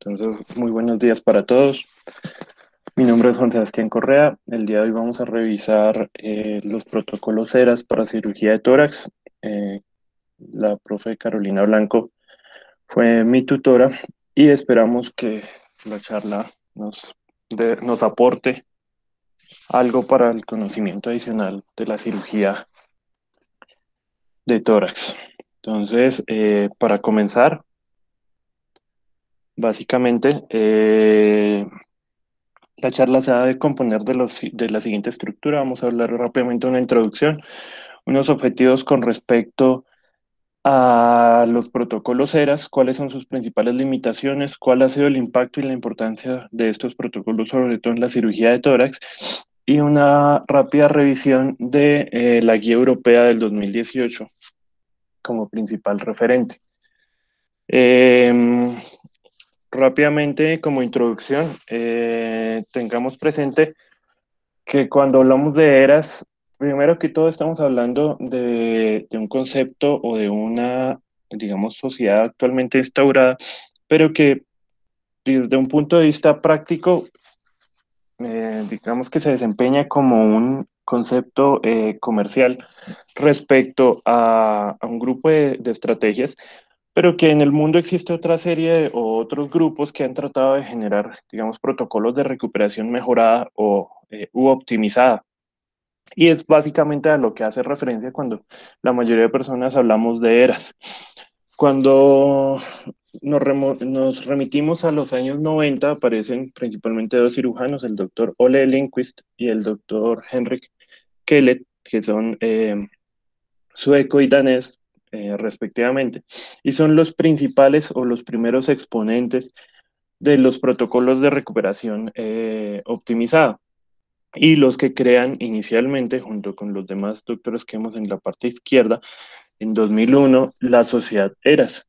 Entonces, muy buenos días para todos. Mi nombre es Juan Sebastián Correa. El día de hoy vamos a revisar los protocolos ERAS para cirugía de tórax. Eh, la profe Carolina Blanco fue mi tutora y esperamos que la charla nos aporte algo para el conocimiento adicional de la cirugía de tórax. Entonces, para comenzar, básicamente, la charla se va a componer de la siguiente estructura. Vamos a hablar rápidamente de una introducción, unos objetivos con respecto a los protocolos ERAS, cuáles son sus principales limitaciones, cuál ha sido el impacto y la importancia de estos protocolos, sobre todo en la cirugía de tórax, y una rápida revisión de la guía europea del 2018 como principal referente. Em, Rápidamente, como introducción, tengamos presente que cuando hablamos de eras, primero que todo estamos hablando de un concepto o de una, digamos, sociedad actualmente instaurada, pero que desde un punto de vista práctico, digamos que se desempeña como un concepto comercial respecto a un grupo de estrategias, pero que en el mundo existe otra serie o otros grupos que han tratado de generar, digamos, protocolos de recuperación mejorada u optimizada. Y es básicamente a lo que hace referencia cuando la mayoría de personas hablamos de eras. Cuando nos remitimos a los años 90, aparecen principalmente dos cirujanos, el doctor Ole Lindqvist y el doctor Henrik Kellet, que son sueco y danés, respectivamente, y son los principales o los primeros exponentes de los protocolos de recuperación optimizada y los que crean inicialmente, junto con los demás doctores que vemos en la parte izquierda, en 2001, la sociedad ERAS.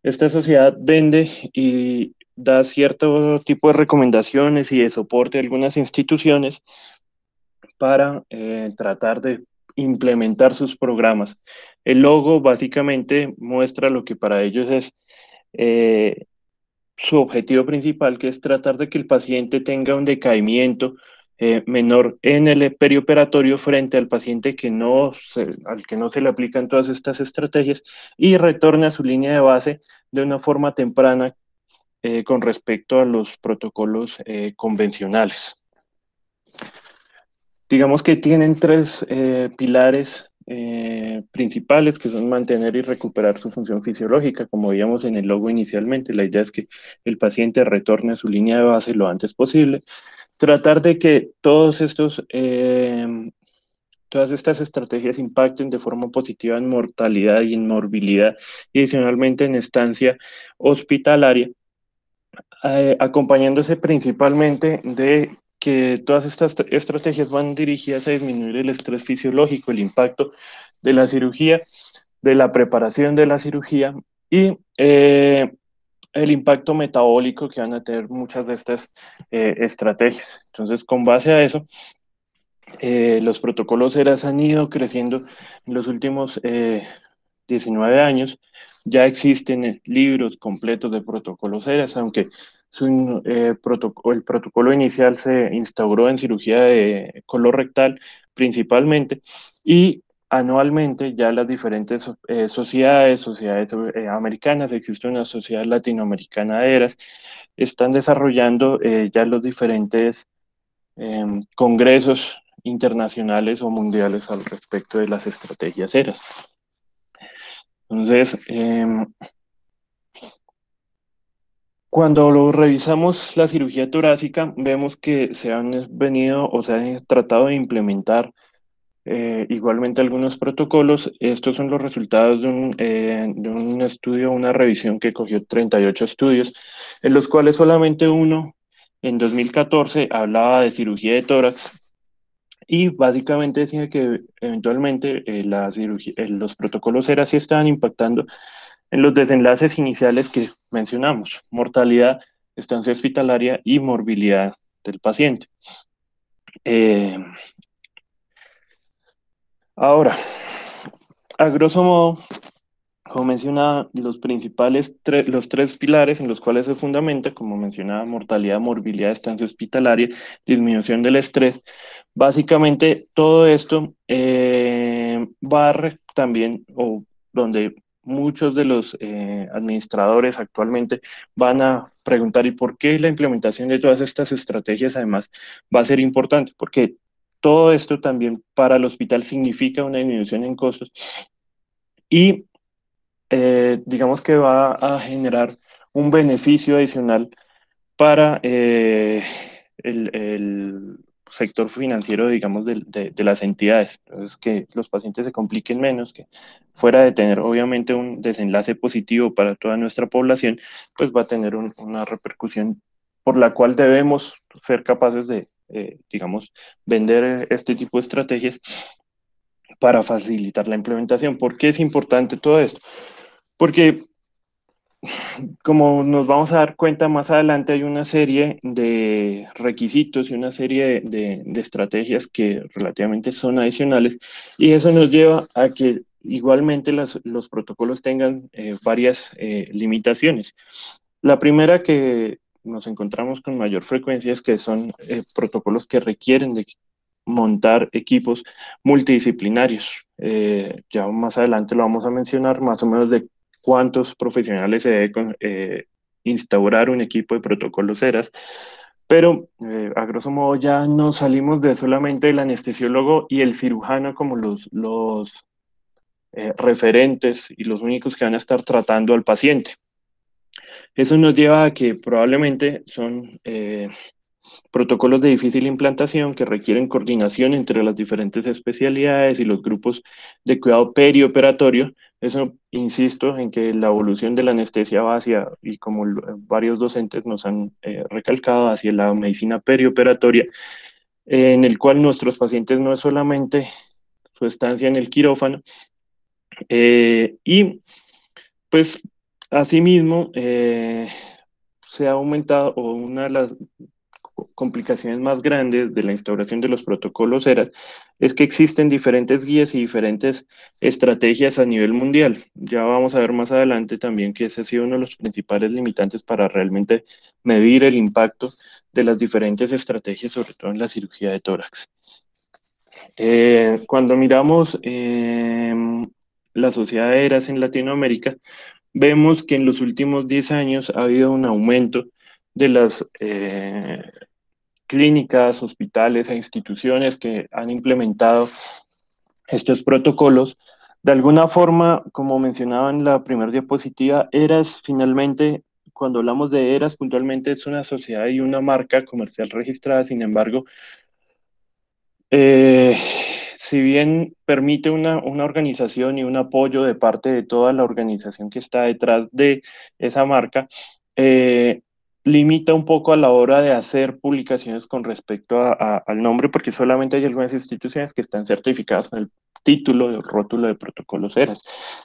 Esta sociedad vende y da cierto tipo de recomendaciones y de soporte a algunas instituciones para tratar de implementar sus programas. El logo básicamente muestra lo que para ellos es eh, su objetivo principal, que es tratar de que el paciente tenga un decaimiento menor en el perioperatorio frente al paciente al que no se le aplican todas estas estrategias y retorne a su línea de base de una forma temprana con respecto a los protocolos convencionales. Digamos que tienen tres pilares principales que son mantener y recuperar su función fisiológica, como veíamos en el logo inicialmente. La idea es que el paciente retorne a su línea de base lo antes posible. Tratar de que todas estas estrategias impacten de forma positiva en mortalidad y en morbilidad y adicionalmente en estancia hospitalaria, acompañándose principalmente de que todas estas estrategias van dirigidas a disminuir el estrés fisiológico, el impacto de la cirugía, de la preparación de la cirugía y el impacto metabólico que van a tener muchas de estas estrategias. Entonces, con base a eso, los protocolos ERAS han ido creciendo en los últimos 19 años. Ya existen libros completos de protocolos ERAS, aunque el protocolo inicial se instauró en cirugía de colorectal principalmente y anualmente ya las diferentes sociedades americanas, existe una sociedad latinoamericana de ERAS, están desarrollando ya los diferentes congresos internacionales o mundiales al respecto de las estrategias ERAS. Entonces, cuando lo revisamos la cirugía torácica, vemos que se han venido o se han tratado de implementar igualmente algunos protocolos. Estos son los resultados de un estudio, una revisión que cogió 38 estudios, en los cuales solamente uno en 2014 hablaba de cirugía de tórax. Y básicamente decía que eventualmente los protocolos ERA sí estaban impactando en los desenlaces iniciales que mencionamos, mortalidad, estancia hospitalaria y morbilidad del paciente. Eh, Ahora, a grosso modo, Como mencionaba, los tres pilares en los cuales se fundamenta, como mencionaba, mortalidad, morbilidad, estancia hospitalaria, disminución del estrés. Básicamente, todo esto también, o donde muchos de los administradores actualmente van a preguntar, ¿y por qué la implementación de todas estas estrategias además va a ser importante? Porque todo esto también para el hospital significa una disminución en costos y digamos que va a generar un beneficio adicional para el sector financiero, digamos, de las entidades. Entonces, que los pacientes se compliquen menos, que fuera de tener obviamente un desenlace positivo para toda nuestra población, pues va a tener una repercusión por la cual debemos ser capaces de, digamos, vender este tipo de estrategias para facilitar la implementación. ¿Por qué es importante todo esto? Porque como nos vamos a dar cuenta más adelante, hay una serie de requisitos y una serie de estrategias que relativamente son adicionales y eso nos lleva a que igualmente los protocolos tengan varias limitaciones. La primera que nos encontramos con mayor frecuencia es que son protocolos que requieren de montar equipos multidisciplinarios. Ya más adelante lo vamos a mencionar, más o menos de cuántos profesionales se debe instaurar un equipo de protocolos ERAS, pero a grosso modo ya no salimos de solamente el anestesiólogo y el cirujano como los referentes y los únicos que van a estar tratando al paciente. Eso nos lleva a que probablemente son protocolos de difícil implantación que requieren coordinación entre las diferentes especialidades y los grupos de cuidado perioperatorio. Eso, insisto, en que la evolución de la anestesia va hacia, y como varios docentes nos han recalcado, hacia la medicina perioperatoria, en el cual nuestros pacientes no es solamente su estancia en el quirófano, y pues asimismo se ha aumentado, o una de las complicaciones más grandes de la instauración de los protocolos ERAS es que existen diferentes guías y diferentes estrategias a nivel mundial. Ya vamos a ver más adelante también que ese ha sido uno de los principales limitantes para realmente medir el impacto de las diferentes estrategias, sobre todo en la cirugía de tórax. Cuando miramos la sociedad de ERAS en Latinoamérica, vemos que en los últimos 10 años ha habido un aumento de las clínicas, hospitales e instituciones que han implementado estos protocolos. De alguna forma, como mencionaba en la primera diapositiva, ERAS finalmente, cuando hablamos de ERAS puntualmente es una sociedad y una marca comercial registrada, sin embargo, eh, si bien permite una organización y un apoyo de parte de toda la organización que está detrás de esa marca, eh, limita un poco a la hora de hacer publicaciones con respecto al nombre, porque solamente hay algunas instituciones que están certificadas con el título, el rótulo de protocolos ERAS.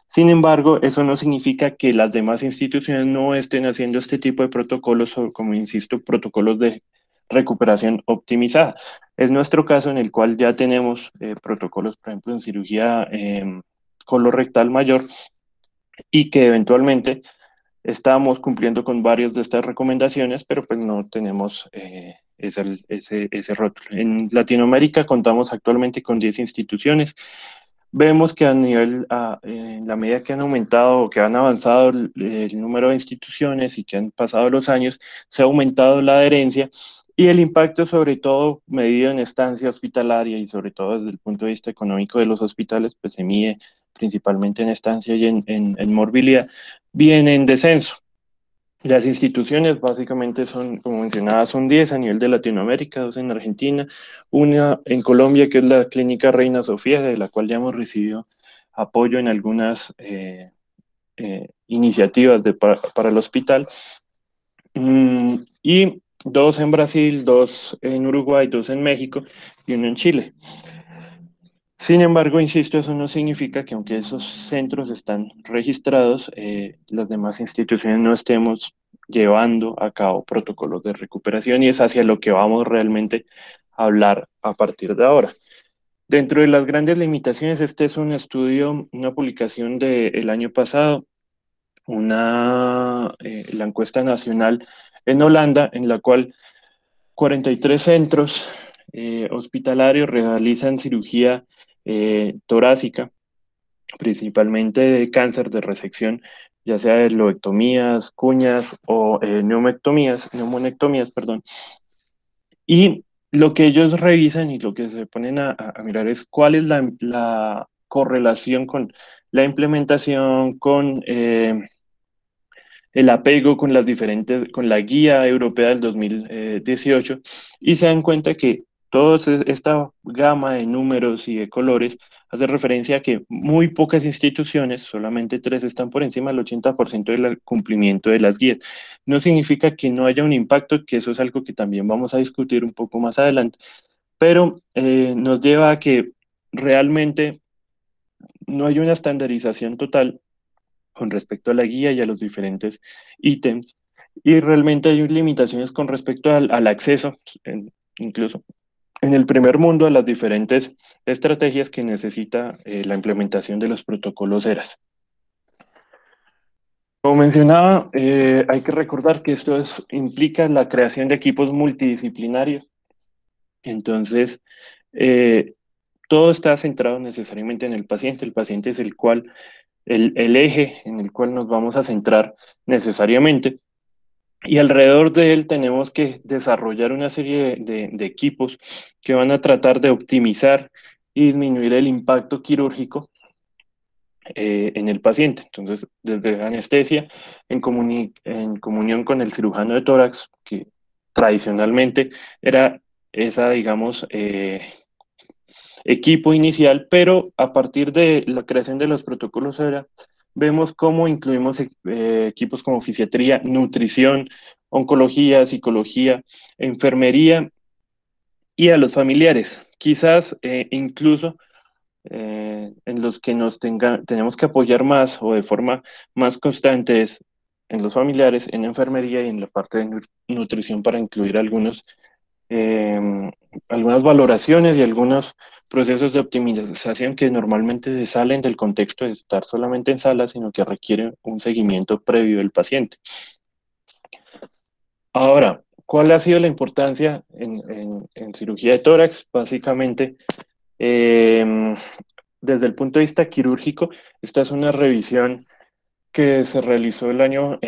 Sin embargo, eso no significa que las demás instituciones no estén haciendo este tipo de protocolos, o como insisto, protocolos de recuperación optimizada. Es nuestro caso en el cual ya tenemos protocolos, por ejemplo, en cirugía colorectal mayor y que eventualmente estamos cumpliendo con varias de estas recomendaciones, pero pues no tenemos ese rótulo. En Latinoamérica contamos actualmente con 10 instituciones. Vemos que en la medida que han aumentado o que han avanzado el número de instituciones y que han pasado los años, se ha aumentado la adherencia y el impacto, sobre todo medido en estancia hospitalaria y sobre todo desde el punto de vista económico de los hospitales, pues se mide principalmente en estancia y en morbilidad, viene en descenso. Las instituciones básicamente son, como mencionaba, son 10 a nivel de Latinoamérica, 2 en Argentina, una en Colombia que es la Clínica Reina Sofía, de la cual ya hemos recibido apoyo en algunas iniciativas para el hospital, y 2 en Brasil, 2 en Uruguay, 2 en México y uno en Chile. Sin embargo, insisto, eso no significa que aunque esos centros están registrados, las demás instituciones no estemos llevando a cabo protocolos de recuperación y es hacia lo que vamos realmente a hablar a partir de ahora. Dentro de las grandes limitaciones, este es un estudio, una publicación del año pasado, la encuesta nacional en Holanda, en la cual 43 centros hospitalarios realizan cirugía torácica, principalmente de cáncer de resección, ya sea de loectomías, cuñas o neumonectomías, perdón. Y lo que ellos revisan y lo que se ponen a mirar es cuál es la correlación con la implementación, con el apego con con la guía europea del 2018, y se dan cuenta que toda esta gama de números y de colores hace referencia a que muy pocas instituciones, solamente tres, están por encima del 80% del cumplimiento de las guías. No significa que no haya un impacto, que eso es algo que también vamos a discutir un poco más adelante, pero nos lleva a que realmente no hay una estandarización total con respecto a la guía y a los diferentes ítems. Y realmente hay limitaciones con respecto al acceso, incluso en el primer mundo, a las diferentes estrategias que necesita la implementación de los protocolos ERAS. Como mencionaba, hay que recordar que implica la creación de equipos multidisciplinarios. Entonces, eh, todo está centrado necesariamente en el paciente. El paciente es el eje en el cual nos vamos a centrar necesariamente. Y alrededor de él tenemos que desarrollar una serie de equipos que van a tratar de optimizar y disminuir el impacto quirúrgico en el paciente. Entonces, desde la anestesia, en comunión con el cirujano de tórax, que tradicionalmente era esa, digamos, equipo inicial, pero a partir de la creación de los protocolos ERA, vemos cómo incluimos equipos como fisiatría, nutrición, oncología, psicología, enfermería y a los familiares. Quizás incluso en los que tenemos que apoyar más o de forma más constante es en los familiares, en enfermería y en la parte de nutrición para incluir eh, algunas valoraciones y algunos procesos de optimización que normalmente se salen del contexto de estar solamente en sala, sino que requieren un seguimiento previo del paciente. Ahora, ¿cuál ha sido la importancia en cirugía de tórax? Básicamente, eh, desde el punto de vista quirúrgico, esta es una revisión que se realizó el año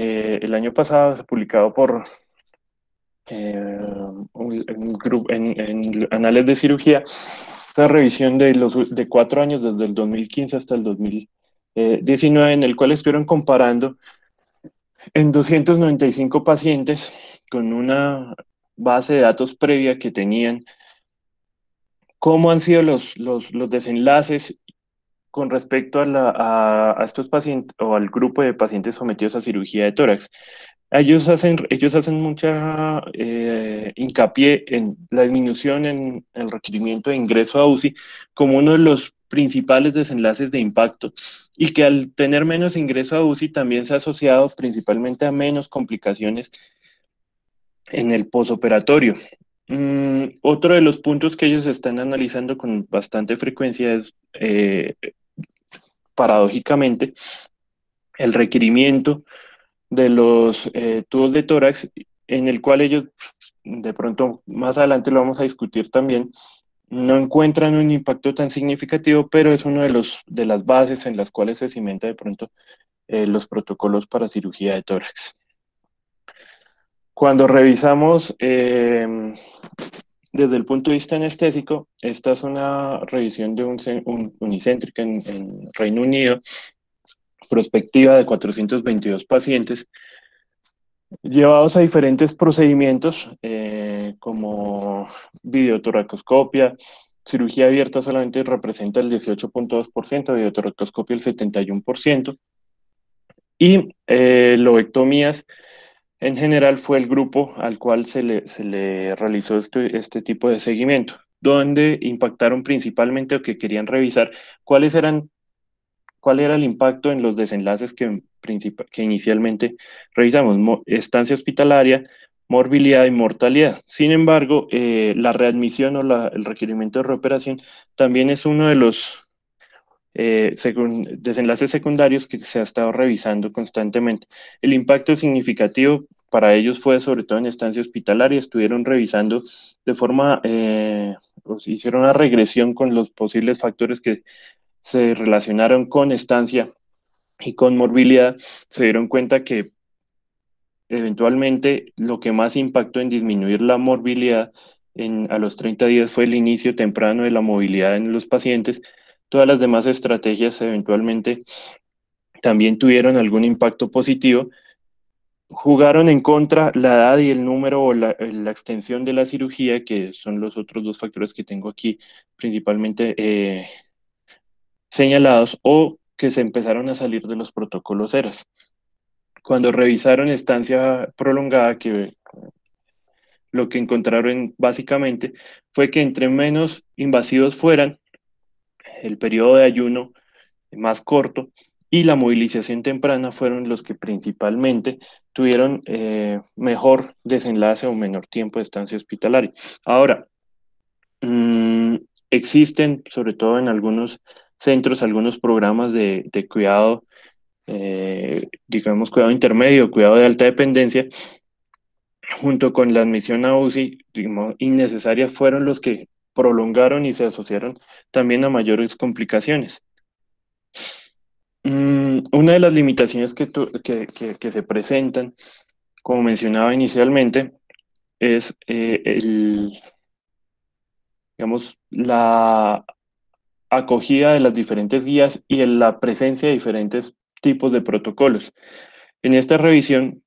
pasado, se publicado por un grupo en Anales de Cirugía, una revisión de 4 años, desde el 2015 hasta el 2019, en el cual estuvieron comparando en 295 pacientes con una base de datos previa que tenían cómo han sido los desenlaces con respecto a estos pacientes o al grupo de pacientes sometidos a cirugía de tórax. Ellos hacen mucha hincapié en la disminución en el requerimiento de ingreso a UCI como uno de los principales desenlaces de impacto, y que al tener menos ingreso a UCI también se ha asociado principalmente a menos complicaciones en el posoperatorio. Otro de los puntos que ellos están analizando con bastante frecuencia es, paradójicamente, el requerimiento de los tubos de tórax, en el cual ellos, de pronto más adelante lo vamos a discutir también, no encuentran un impacto tan significativo, pero es uno de las bases en las cuales se cimenta de pronto los protocolos para cirugía de tórax. Cuando revisamos desde el punto de vista anestésico, esta es una revisión de unicéntrica en Reino Unido, prospectiva de 422 pacientes, llevados a diferentes procedimientos como videotoracoscopia. Cirugía abierta solamente representa el 18.2%, videotoracoscopia el 71%, y lobectomías en general fue el grupo al cual se le realizó este tipo de seguimiento, donde impactaron principalmente o que querían revisar cuáles eran cuál era el impacto en los desenlaces que inicialmente revisamos: estancia hospitalaria, morbilidad y mortalidad. Sin embargo, la readmisión o el requerimiento de reoperación también es uno de los desenlaces secundarios que se ha estado revisando constantemente. El impacto significativo para ellos fue sobre todo en estancia hospitalaria, estuvieron revisando de forma, pues, hicieron una regresión con los posibles factores que se relacionaron con estancia y con morbilidad, se dieron cuenta que eventualmente lo que más impactó en disminuir la morbilidad a los 30 días fue el inicio temprano de la movilidad en los pacientes. Todas las demás estrategias eventualmente también tuvieron algún impacto positivo. Jugaron en contra la edad y el número o la extensión de la cirugía, que son los otros dos factores que tengo aquí principalmente señalados, o que se empezaron a salir de los protocolos ERAS. Cuando revisaron estancia prolongada, que lo que encontraron básicamente fue que entre menos invasivos fueran, el periodo de ayuno más corto y la movilización temprana fueron los que principalmente tuvieron mejor desenlace o menor tiempo de estancia hospitalaria. Ahora, mmm, existen, sobre todo en algunos centros, algunos programas de cuidado, digamos, cuidado intermedio, cuidado de alta dependencia, junto con la admisión a UCI, digamos, innecesaria, fueron los que prolongaron y se asociaron también a mayores complicaciones. Una de las limitaciones que se presentan, como mencionaba inicialmente, es digamos, la acogida de las diferentes guías y en la presencia de diferentes tipos de protocolos. En esta revisión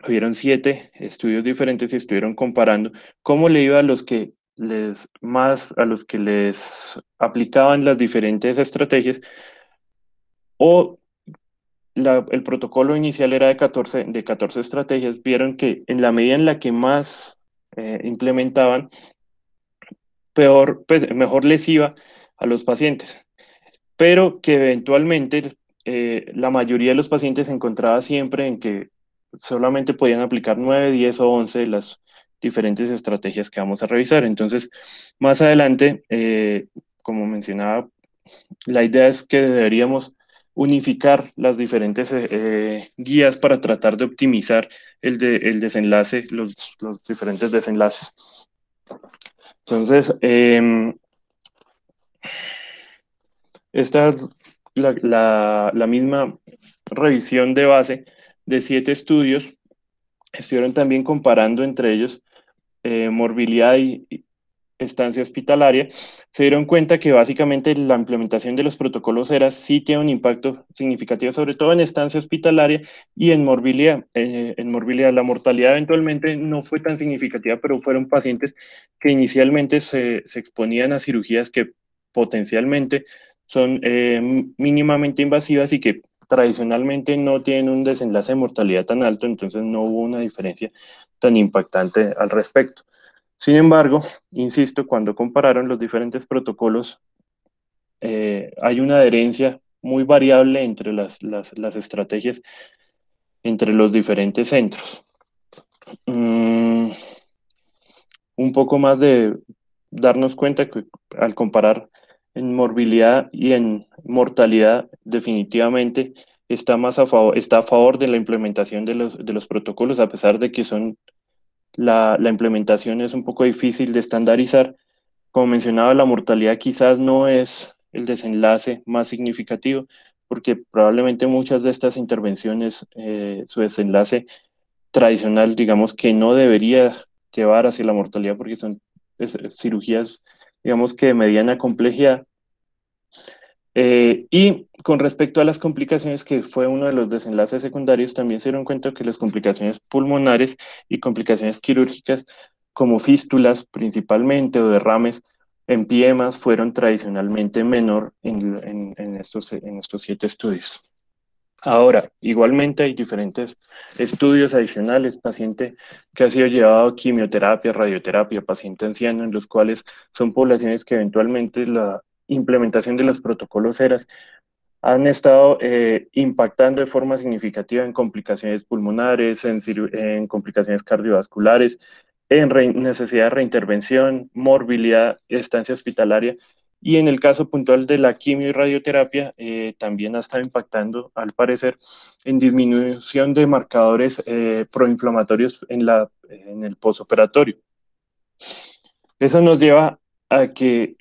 hubieron 7 estudios diferentes y estuvieron comparando cómo le iba a a los que les aplicaban las diferentes estrategias o el protocolo inicial era de catorce estrategias, vieron que en la medida en la que más implementaban, pues, mejor les iba a los pacientes, pero que eventualmente la mayoría de los pacientes se encontraba siempre en que solamente podían aplicar 9, 10 o 11 de las diferentes estrategias que vamos a revisar. Entonces, más adelante, como mencionaba, la idea es que deberíamos unificar las diferentes guías para tratar de optimizar el desenlace, los diferentes desenlaces. Entonces, esta es la misma revisión de base de 7 estudios. Estuvieron también comparando entre ellos morbilidad y estancia hospitalaria, se dieron cuenta que básicamente la implementación de los protocolos ERA sí tiene un impacto significativo, sobre todo en estancia hospitalaria y en morbilidad. En morbilidad, la mortalidad eventualmente no fue tan significativa, pero fueron pacientes que inicialmente se exponían a cirugías que potencialmente son mínimamente invasivas y que tradicionalmente no tienen un desenlace de mortalidad tan alto, entonces no hubo una diferencia tan impactante al respecto. Sin embargo, insisto, cuando compararon los diferentes protocolos, hay una adherencia muy variable entre las estrategias entre los diferentes centros. Mm, un poco más de darnos cuenta que al comparar en morbilidad y en mortalidad, definitivamente está a favor de la implementación de los protocolos, a pesar de que la implementación es un poco difícil de estandarizar. Como mencionaba, la mortalidad quizás no es el desenlace más significativo, porque probablemente muchas de estas intervenciones, su desenlace tradicional, digamos que no debería llevar hacia la mortalidad, porque son cirugías, digamos que de mediana complejidad. Y con respecto a las complicaciones, que fue uno de los desenlaces secundarios, también se dieron cuenta que las complicaciones pulmonares y complicaciones quirúrgicas, como fístulas principalmente o derrames, empiemas, fueron tradicionalmente menor en estos 7 estudios. Ahora, igualmente hay diferentes estudios adicionales, paciente que ha sido llevado a quimioterapia, radioterapia, paciente anciano, en los cuales son poblaciones que eventualmente la implementación de los protocolos ERAS han estado impactando de forma significativa en complicaciones pulmonares, en complicaciones cardiovasculares, en necesidad de reintervención, morbilidad, estancia hospitalaria. Y en el caso puntual de la quimio y radioterapia, también ha estado impactando, al parecer, en disminución de marcadores proinflamatorios en el posoperatorio. Eso nos lleva a que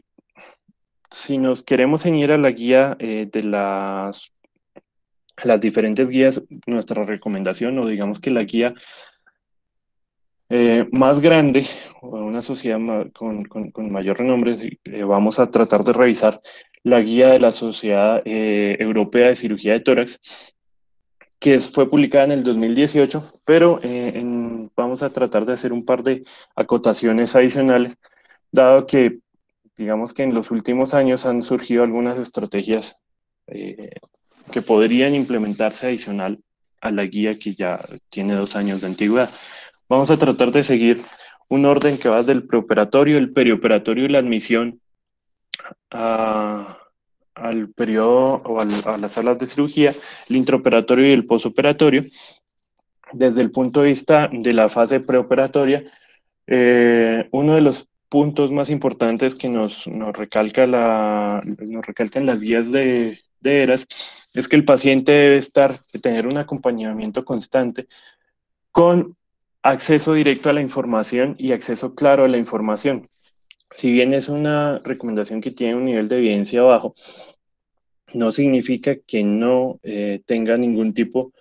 si nos queremos ceñir a la guía de las diferentes guías, nuestra recomendación o digamos que la guía más grande o una sociedad con mayor renombre, vamos a tratar de revisar la guía de la Sociedad Europea de Cirugía de Tórax, que fue publicada en el 2018, pero vamos a tratar de hacer un par de acotaciones adicionales, dado que digamos que en los últimos años han surgido algunas estrategias eh, que podrían implementarse adicional a la guía que ya tiene 2 años de antigüedad. Vamos a tratar de seguir un orden que va del preoperatorio, el perioperatorio y la admisión a- al periodo o a las salas de cirugía, el intraoperatorio y el posoperatorio. Desde el punto de vista de la fase preoperatoria, uno de los puntos más importantes que nos recalcan las guías de ERAS es que el paciente debe tener un acompañamiento constante con acceso directo a la información y acceso claro a la información. Si bien es una recomendación que tiene un nivel de evidencia bajo, no significa que no tenga ningún tipo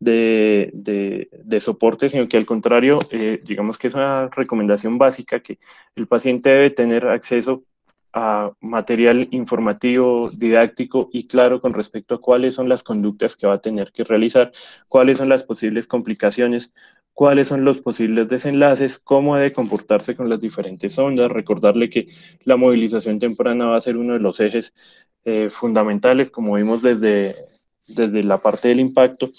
de soporte, sino que al contrario, digamos que es una recomendación básica que el paciente debe tener acceso a material informativo, didáctico y claro con respecto a cuáles son las conductas que va a tener que realizar, cuáles son las posibles complicaciones, cuáles son los posibles desenlaces, cómo debe comportarse con las diferentes ondas, recordarle que la movilización temprana va a ser uno de los ejes fundamentales, como vimos desde la parte del impacto.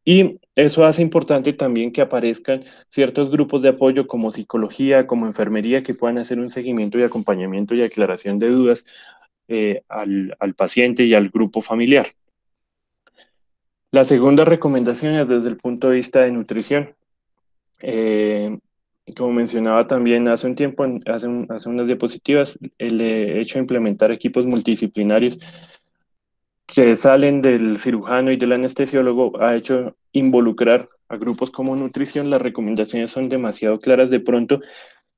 Y eso hace importante también que aparezcan ciertos grupos de apoyo como psicología, como enfermería, que puedan hacer un seguimiento y acompañamiento y aclaración de dudas al paciente y al grupo familiar. La segunda recomendación es desde el punto de vista de nutrición. Eh, Como mencionaba también hace un tiempo, hace unas diapositivas, el hecho de implementar equipos multidisciplinarios que salen del cirujano y del anestesiólogo ha hecho involucrar a grupos como nutrición. Las recomendaciones son demasiado claras. De pronto,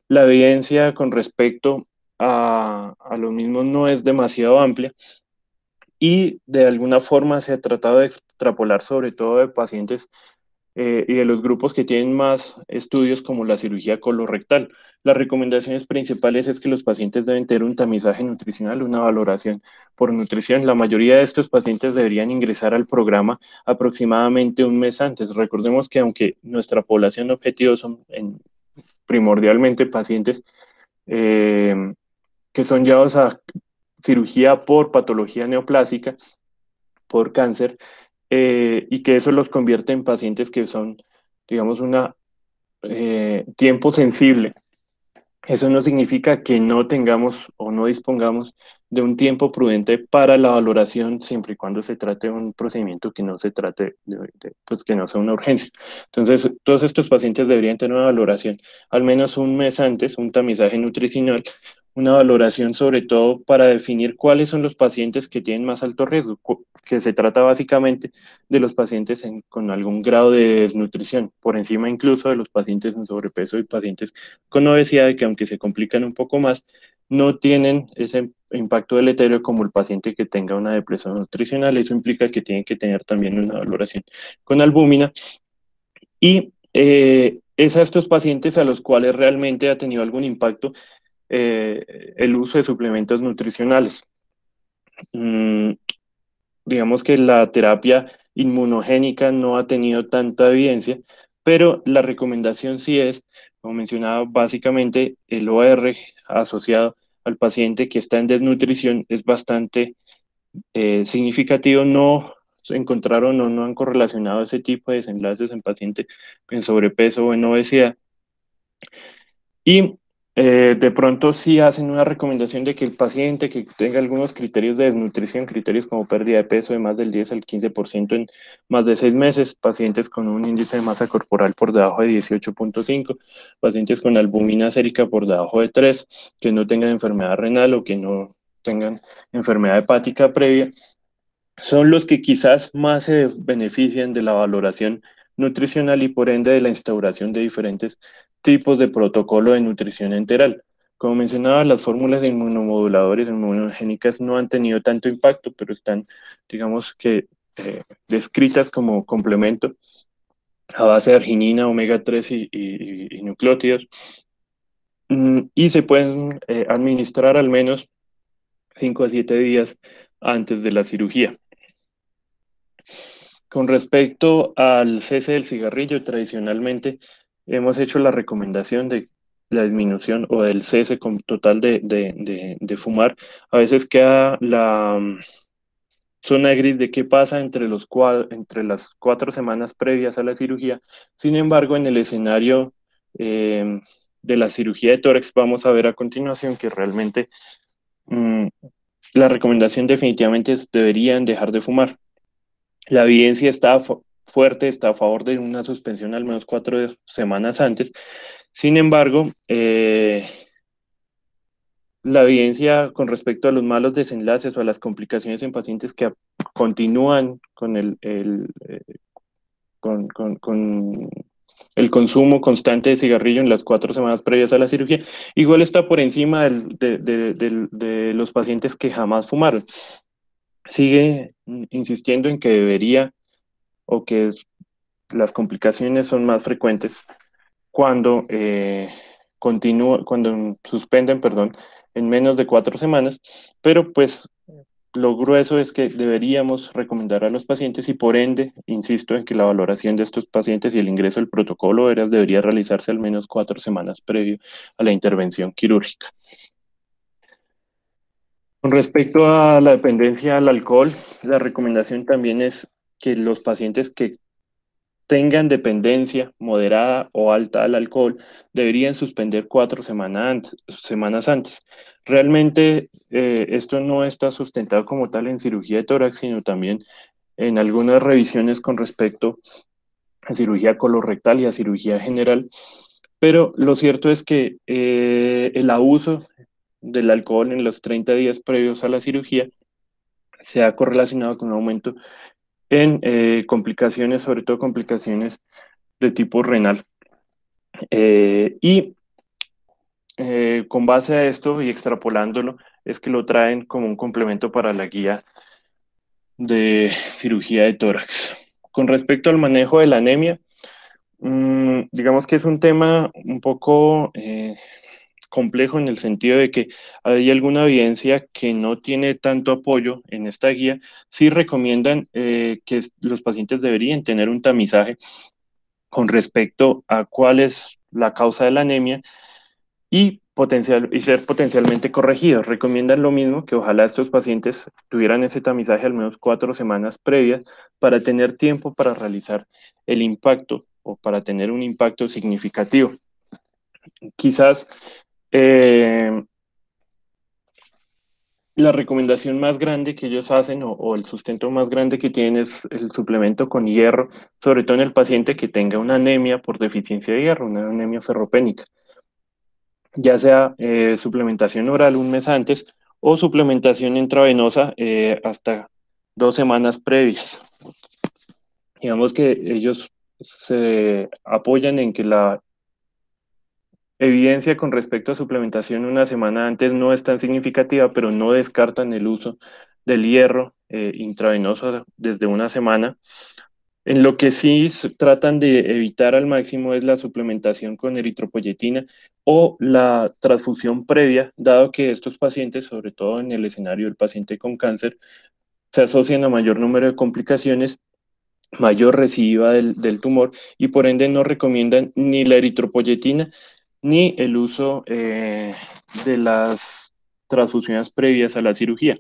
la evidencia con respecto a lo mismo no es demasiado amplia y de alguna forma se ha tratado de extrapolar sobre todo de pacientes y de los grupos que tienen más estudios como la cirugía colorectal. Las recomendaciones principales es que los pacientes deben tener un tamizaje nutricional, una valoración por nutrición. La mayoría de estos pacientes deberían ingresar al programa aproximadamente un mes antes. Recordemos que aunque nuestra población objetivo son primordialmente pacientes eh, que son llevados a cirugía por patología neoplásica, por cáncer, y que eso los convierte en pacientes que son, digamos, una tiempo sensible. Eso no significa que no tengamos o no dispongamos de un tiempo prudente para la valoración, siempre y cuando se trate de un procedimiento que no se trate pues que no sea una urgencia. Entonces, todos estos pacientes deberían tener una valoración al menos un mes antes, un tamizaje nutricional, una valoración sobre todo para definir cuáles son los pacientes que tienen más alto riesgo, que se trata básicamente de los pacientes con algún grado de desnutrición, por encima incluso de los pacientes en sobrepeso y pacientes con obesidad, que aunque se complican un poco más, no tienen ese impacto deleterio como el paciente que tenga una depresión nutricional. Eso implica que tienen que tener también una valoración con albúmina. Y es a estos pacientes a los cuales realmente ha tenido algún impacto el uso de suplementos nutricionales. Mm, digamos que la terapia inmunogénica no ha tenido tanta evidencia, pero la recomendación sí es, como mencionaba, básicamente el OR asociado al paciente que está en desnutrición es bastante significativo. No se encontraron o no han correlacionado ese tipo de desenlaces en pacientes en sobrepeso o en obesidad. Y De pronto sí hacen una recomendación de que el paciente que tenga algunos criterios de desnutrición, criterios como pérdida de peso de más del 10 al 15% en más de 6 meses, pacientes con un índice de masa corporal por debajo de 18,5, pacientes con albúmina sérica por debajo de 3, que no tengan enfermedad renal o que no tengan enfermedad hepática previa, son los que quizás más se benefician de la valoración nutricional y por ende de la instauración de diferentes tipos de protocolo de nutrición enteral. Como mencionaba, las fórmulas de inmunomoduladores inmunogénicas no han tenido tanto impacto, pero están, digamos que, descritas como complemento a base de arginina, omega 3 y nucleótidos, y se pueden administrar al menos 5 a 7 días antes de la cirugía. Con respecto al cese del cigarrillo, tradicionalmente hemos hecho la recomendación de la disminución o del cese total de fumar. A veces queda la zona gris de qué pasa entre las 4 semanas previas a la cirugía. Sin embargo, en el escenario eh, de la cirugía de tórax, vamos a ver a continuación que realmente mm, la recomendación definitivamente es deberían dejar de fumar. La evidencia está fuerte, está a favor de una suspensión al menos 4 semanas antes. Sin embargo, la evidencia con respecto a los malos desenlaces o a las complicaciones en pacientes que continúan con con el consumo constante de cigarrillo en las 4 semanas previas a la cirugía, igual está por encima de los pacientes que jamás fumaron. Sigue insistiendo en que debería o que las complicaciones son más frecuentes cuando cuando suspenden, perdón, en menos de 4 semanas, pero pues lo grueso es que deberíamos recomendar a los pacientes y por ende, insisto en que la valoración de estos pacientes y el ingreso al protocolo ERAS debería realizarse al menos 4 semanas previo a la intervención quirúrgica. Con respecto a la dependencia al alcohol, la recomendación también es que los pacientes que tengan dependencia moderada o alta al alcohol, deberían suspender 4 semanas antes. Realmente esto no está sustentado como tal en cirugía de tórax, sino también en algunas revisiones con respecto a cirugía colorectal y a cirugía general. Pero lo cierto es que el abuso del alcohol en los 30 días previos a la cirugía se ha correlacionado con un aumento en complicaciones, sobre todo complicaciones de tipo renal. Y con base a esto y extrapolándolo, es que lo traen como un complemento para la guía de cirugía de tórax. Con respecto al manejo de la anemia, digamos que es un tema un poco complejo en el sentido de que hay alguna evidencia que no tiene tanto apoyo en esta guía. Sí recomiendan que los pacientes deberían tener un tamizaje con respecto a cuál es la causa de la anemia y ser potencialmente corregidos. Recomiendan lo mismo, que ojalá estos pacientes tuvieran ese tamizaje al menos 4 semanas previas para tener tiempo para realizar el impacto o para tener un impacto significativo. Quizás eh, la recomendación más grande que ellos hacen o el sustento más grande que tienen es el suplemento con hierro, sobre todo en el paciente que tenga una anemia por deficiencia de hierro, una anemia ferropénica, ya sea suplementación oral un mes antes o suplementación intravenosa hasta 2 semanas previas. Digamos que ellos se apoyan en que la evidencia con respecto a suplementación una semana antes no es tan significativa, pero no descartan el uso del hierro intravenoso desde una semana. En lo que sí tratan de evitar al máximo es la suplementación con eritropoyetina o la transfusión previa, dado que estos pacientes, sobre todo en el escenario del paciente con cáncer, se asocian a mayor número de complicaciones, mayor recidiva del tumor y por ende no recomiendan ni la eritropoyetina ni el uso de las transfusiones previas a la cirugía.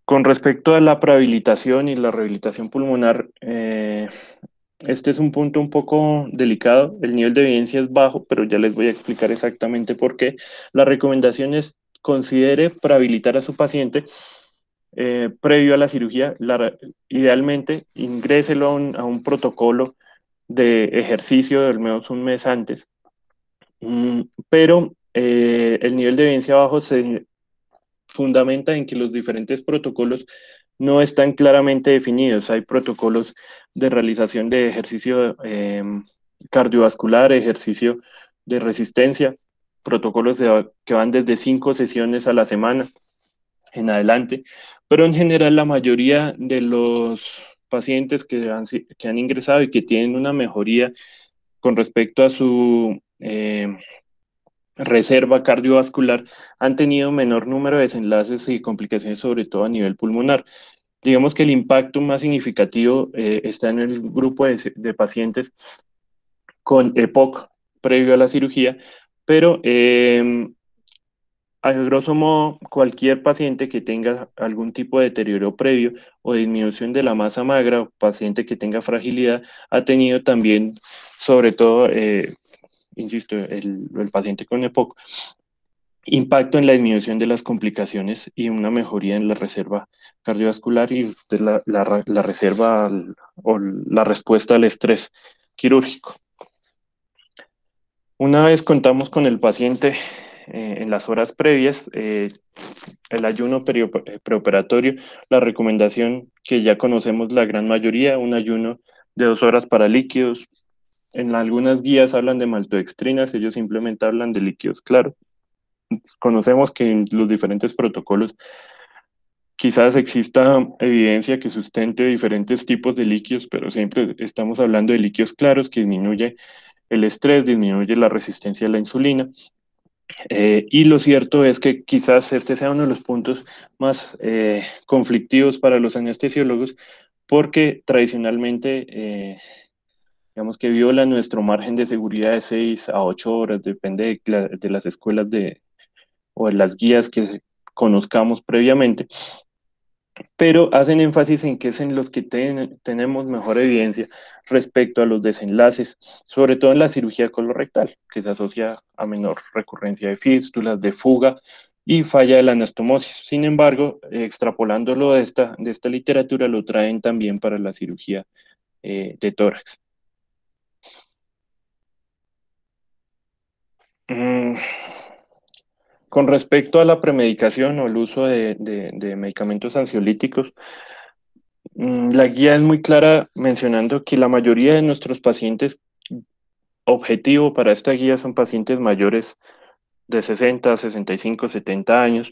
Con respecto a la prehabilitación y la rehabilitación pulmonar, Este es un punto un poco delicado. El nivel de evidencia es bajo, pero ya les voy a explicar exactamente por qué. La recomendación es considere para habilitar a su paciente previo a la cirugía, idealmente ingréselo a un protocolo de ejercicio de al menos un mes antes. Pero el nivel de evidencia bajo se fundamenta en que los diferentes protocolos no están claramente definidos. Hay protocolos de realización de ejercicio cardiovascular, ejercicio de resistencia, protocolos que van desde 5 sesiones a la semana en adelante, pero en general la mayoría de los pacientes que han ingresado y que tienen una mejoría con respecto a su reserva cardiovascular han tenido menor número de desenlaces y complicaciones, sobre todo a nivel pulmonar. Digamos que el impacto más significativo está en el grupo de pacientes con EPOC previo a la cirugía, pero a grosso modo, cualquier paciente que tenga algún tipo de deterioro previo o disminución de la masa magra o paciente que tenga fragilidad ha tenido también, sobre todo, insisto, el paciente con EPOC, impacto en la disminución de las complicaciones y una mejoría en la reserva cardiovascular y de la reserva o la respuesta al estrés quirúrgico. Una vez contamos con el paciente en las horas previas, el ayuno preoperatorio, la recomendación que ya conocemos la gran mayoría, un ayuno de 2 horas para líquidos. En algunas guías hablan de maltodextrinas, ellos simplemente hablan de líquidos claros. Conocemos que en los diferentes protocolos quizás exista evidencia que sustente diferentes tipos de líquidos, pero siempre estamos hablando de líquidos claros que disminuye el estrés, disminuye la resistencia a la insulina. Y lo cierto es que quizás este sea uno de los puntos más conflictivos para los anestesiólogos, porque tradicionalmente, digamos que viola nuestro margen de seguridad de 6 a 8 horas, depende de las escuelas o de las guías que conozcamos previamente, pero hacen énfasis en que es en los que tenemos mejor evidencia respecto a los desenlaces, sobre todo en la cirugía colorectal, que se asocia a menor recurrencia de fístulas, de fuga y falla de la anastomosis. Sin embargo, extrapolándolo de esta literatura, lo traen también para la cirugía de tórax. Mm, Con respecto a la premedicación o el uso de medicamentos ansiolíticos, la guía es muy clara mencionando que la mayoría de nuestros pacientes objetivo para esta guía son pacientes mayores de 60, 65, 70 años,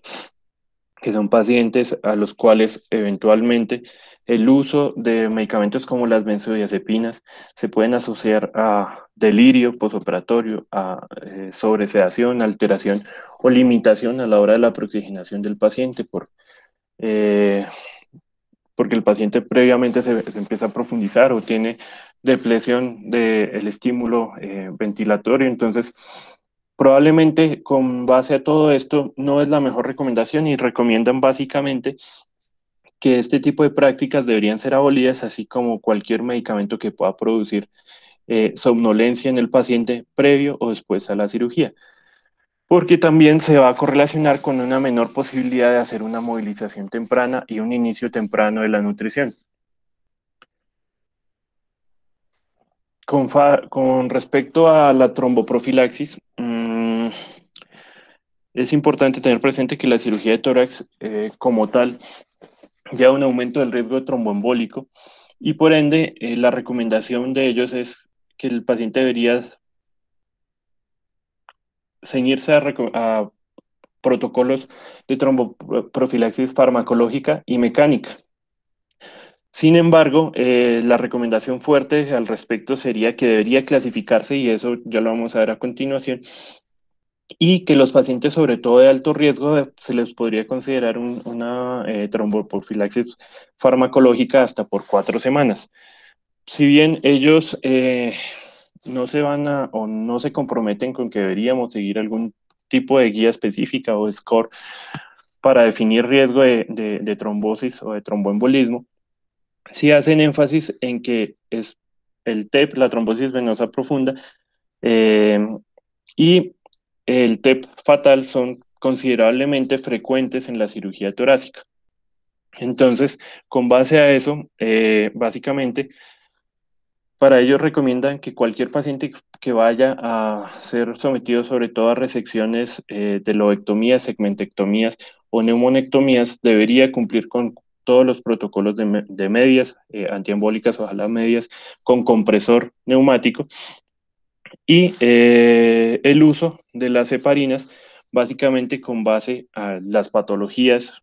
que son pacientes a los cuales eventualmente el uso de medicamentos como las benzodiazepinas se pueden asociar a delirio posoperatorio, a sobresedación, alteración o limitación a la hora de la prooxigenación del paciente eh, porque el paciente previamente se empieza a profundizar o tiene depresión del estímulo ventilatorio. Entonces, probablemente con base a todo esto no es la mejor recomendación y recomiendan básicamente que este tipo de prácticas deberían ser abolidas, así como cualquier medicamento que pueda producir somnolencia en el paciente previo o después a la cirugía, porque también se va a correlacionar con una menor posibilidad de hacer una movilización temprana y un inicio temprano de la nutrición. Con respecto a la tromboprofilaxis, es importante tener presente que la cirugía de tórax, como tal, lleva un aumento del riesgo de tromboembólico y por ende la recomendación de ellos es que el paciente debería ceñirse a protocolos de tromboprofilaxis farmacológica y mecánica. Sin embargo, la recomendación fuerte al respecto sería que debería clasificarse, y eso ya lo vamos a ver a continuación, y que los pacientes, sobre todo de alto riesgo, se les podría considerar una tromboprofilaxis farmacológica hasta por 4 semanas. Si bien ellos no se van a o no se comprometen con que deberíamos seguir algún tipo de guía específica o score para definir riesgo de trombosis o de tromboembolismo, sí hacen énfasis en que es el TEP, la trombosis venosa profunda, eh, y el TEP fatal son considerablemente frecuentes en la cirugía torácica. Entonces, con base a eso, básicamente, para ellos recomiendan que cualquier paciente que vaya a ser sometido sobre todo a resecciones de lobectomías, segmentectomías o neumonectomías debería cumplir con todos los protocolos de medias, antiembólicas, ojalá medias, con compresor neumático y el uso de las heparinas, básicamente con base a las patologías